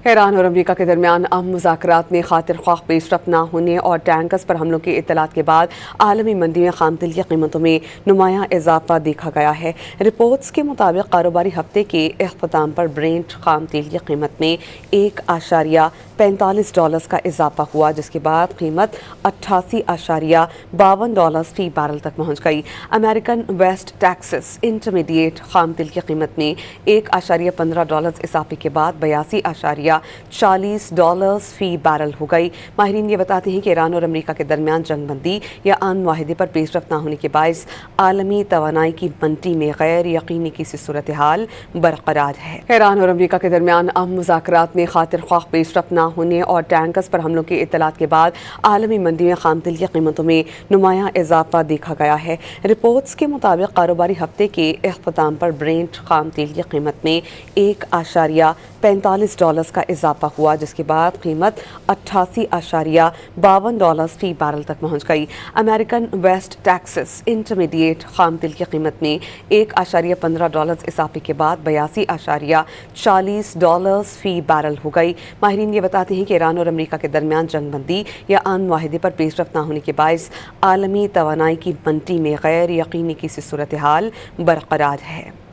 ایران اور امریکہ کے درمیان اہم مذاکرات میں خاطر خواہ پیش رفت نہ ہونے اور ٹینکرز پر حملوں کی اطلاعات کے بعد عالمی منڈی میں خام تیل کی قیمتوں میں نمایاں اضافہ دیکھا گیا ہے۔ رپورٹس کے مطابق کاروباری ہفتے کے اختتام پر برینٹ خام تیل کی قیمت میں $1.45 کا اضافہ ہوا، جس کے بعد قیمت $88.52 فی بیرل تک پہنچ گئی۔ امریکن ویسٹ ٹیکسس انٹرمیڈیٹ خام تیل کی قیمت میں $1.15 اضافے کے بعد $82.40 فی بیرل ہو گئی۔ ماہرین یہ بتاتے ہیں کہ ایران اور امریکہ کے درمیان جنگ بندی یا امن معاہدے پر پیش رفت نہ ہونے کے باعث عالمی توانائی کی منڈی میں غیر یقینی کی سی صورتحال برقرار ہے۔ ایران اور امریکہ کے درمیان اہم مذاکرات میں خاطر خواہ پیش رفت نہ ہونے اور ٹینکرز پر حملوں کی اطلاعات کے بعد عالمی منڈی میں خام تیل کی قیمتوں میں نمایاں اضافہ دیکھا گیا ہے۔ رپورٹس کے مطابق کاروباری ہفتے کے اختتام پر برینٹ خام تیل کی قیمت میں $1.45 کا اضافہ ہوا، جس کے بعد قیمت $88.52 فی بیرل تک پہنچ گئی۔ امریکن ویسٹ ٹیکسس انٹرمیڈیٹ خام تیل کی قیمت میں $1.15 اضافے کے بعد $82.40 فی بیرل ہو گئی۔ ماہرین یہ بتاتے ہیں کہ ایران اور امریکہ کے درمیان جنگ بندی یا امن معاہدے پر پیش رفت نہ ہونے کے باعث عالمی توانائی کی منڈی میں غیر یقینی کی سی صورتحال برقرار ہے۔